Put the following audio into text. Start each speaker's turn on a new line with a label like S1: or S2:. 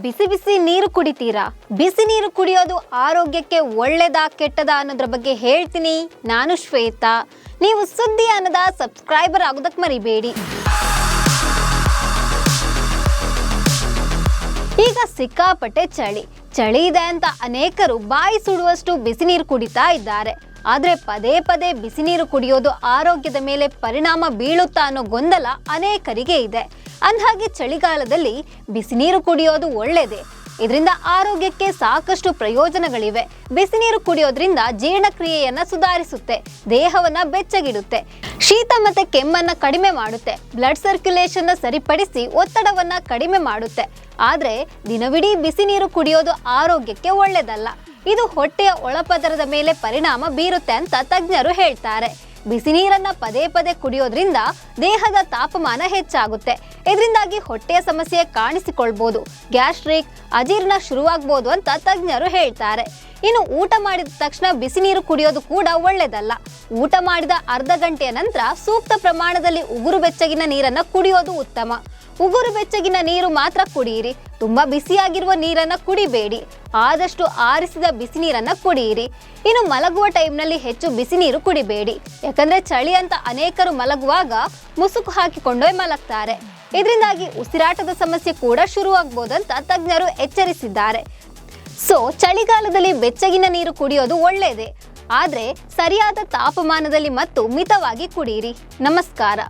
S1: ಬಿಸಿ ಬಿಸಿ ನೀರು ಕುಡಿತೀರಾ? ಬಿಸಿ ನೀರು ಕುಡಿಯೋದು ಆರೋಗ್ಯಕ್ಕೆ ಒಳ್ಳೆದಾ ಕೆಟ್ಟದಾ ಅನ್ನೋದ್ರ ಬಗ್ಗೆ ಹೇಳ್ತೀನಿ. ನಾನು ಶ್ವೇತಾ. ನೀವು ಸುದ್ದಿ ಅನ್ನದ ಸಬ್ಸ್ಕ್ರೈಬರ್ ಆಗೋದಕ್ಕೆ ಮರಿಬೇಡಿ. ಈಗ ಸಿಕ್ಕಾಪಟ್ಟೆ ಚಳಿ ಇದೆ ಅಂತ ಅನೇಕರು ಬಾಯಿ ಸುಡುವಷ್ಟು ಬಿಸಿ ನೀರು ಕುಡಿತಾ ಇದ್ದಾರೆ. ಆದ್ರೆ ಪದೇ ಪದೇ ಬಿಸಿ ನೀರು ಕುಡಿಯೋದು ಆರೋಗ್ಯದ ಮೇಲೆ ಪರಿಣಾಮ ಬೀಳುತ್ತಾ ಅನ್ನೋ ಗೊಂದಲ ಅನೇಕರಿಗೆ ಇದೆ. ಅಂದ್ಹಾಗೆ ಚಳಿಗಾಲದಲ್ಲಿ ಬಿಸಿ ನೀರು ಕುಡಿಯೋದು ಒಳ್ಳೆಯದೇ. ಇದರಿಂದ ಆರೋಗ್ಯಕ್ಕೆ ಸಾಕಷ್ಟು ಪ್ರಯೋಜನಗಳಿವೆ. ಬಿಸಿ ನೀರು ಕುಡಿಯೋದ್ರಿಂದ ಜೀರ್ಣಕ್ರಿಯೆಯನ್ನ ಸುಧಾರಿಸುತ್ತೆ, ದೇಹವನ್ನ ಬೆಚ್ಚಗಿಡುತ್ತೆ, ಶೀತ ಮತ್ತೆ ಕೆಮ್ಮನ್ನ ಕಡಿಮೆ ಮಾಡುತ್ತೆ, ಬ್ಲಡ್ ಸರ್ಕ್ಯುಲೇಷನ್ ಸರಿಪಡಿಸಿ ಒತ್ತಡವನ್ನ ಕಡಿಮೆ ಮಾಡುತ್ತೆ. ಆದ್ರೆ ದಿನವಿಡೀ ಬಿಸಿ ನೀರು ಕುಡಿಯೋದು ಆರೋಗ್ಯಕ್ಕೆ ಒಳ್ಳೆಯದಲ್ಲ. ಇದು ಹೊಟ್ಟೆಯ ಒಳಪದರದ ಮೇಲೆ ಪರಿಣಾಮ ಬೀರುತ್ತೆ ಅಂತ ತಜ್ಞರು ಹೇಳ್ತಾರೆ. ಬಿಸಿ ನೀರನ್ನ ಪದೇ ಪದೇ ಕುಡಿಯೋದ್ರಿಂದ ದೇಹದ ತಾಪಮಾನ ಹೆಚ್ಚಾಗುತ್ತೆ. ಇದರಿಂದಾಗಿ ಹೊಟ್ಟೆಯ ಸಮಸ್ಯೆ ಕಾಣಿಸಿಕೊಳ್ಬಹುದು, ಗ್ಯಾಸ್ಟ್ರಿಕ್, ಅಜೀರ್ಣ ಶುರುವಾಗಬಹುದು ಅಂತ ತಜ್ಞರು ಹೇಳ್ತಾರೆ. ಇನ್ನು ಊಟ ಮಾಡಿದ ತಕ್ಷಣ ಬಿಸಿ ನೀರು ಕುಡಿಯೋದು ಕೂಡ ಒಳ್ಳೆಯದಲ್ಲ. ಊಟ ಮಾಡಿದ ಅರ್ಧ ಗಂಟೆಯ ನಂತರ ಸೂಕ್ತ ಪ್ರಮಾಣದಲ್ಲಿ ಉಗುರು ಬೆಚ್ಚಗಿನ ನೀರನ್ನ ಕುಡಿಯೋದು ಉತ್ತಮ. ಉಗುರು ಬೆಚ್ಚಗಿನ ನೀರು ಮಾತ್ರ ಕುಡಿಯಿರಿ. ತುಂಬಾ ಬಿಸಿಯಾಗಿರುವ ನೀರನ್ನ ಕುಡಿಬೇಡಿ. ಆದಷ್ಟು ಆರಿಸಿದ ಬಿಸಿ ನೀರನ್ನ ಕುಡಿಯಿರಿ. ಇನ್ನು ಮಲಗುವ ಟೈಮ್ನಲ್ಲಿ ಹೆಚ್ಚು ಬಿಸಿ ನೀರು ಕುಡಿಬೇಡಿ. ಯಾಕಂದ್ರೆ ಚಳಿ ಅಂತ ಅನೇಕರು ಮಲಗುವಾಗ ಮುಸುಕು ಹಾಕಿಕೊಂಡೇ ಮಲಗ್ತಾರೆ. ಇದರಿಂದಾಗಿ ಉಸಿರಾಟದ ಸಮಸ್ಯೆ ಕೂಡ ಶುರುವಾಗಬಹುದಂತ ತಜ್ಞರು ಎಚ್ಚರಿಸಿದ್ದಾರೆ. ಚಳಿಗಾಲದಲ್ಲಿ ಬೆಚ್ಚಗಿನ ನೀರು ಕುಡಿಯೋದು ಒಳ್ಳೆಯದೇ, ಆದ್ರೆ ಸರಿಯಾದ ತಾಪಮಾನದಲ್ಲಿ ಮತ್ತು ಮಿತವಾಗಿ ಕುಡಿಯಿರಿ. ನಮಸ್ಕಾರ.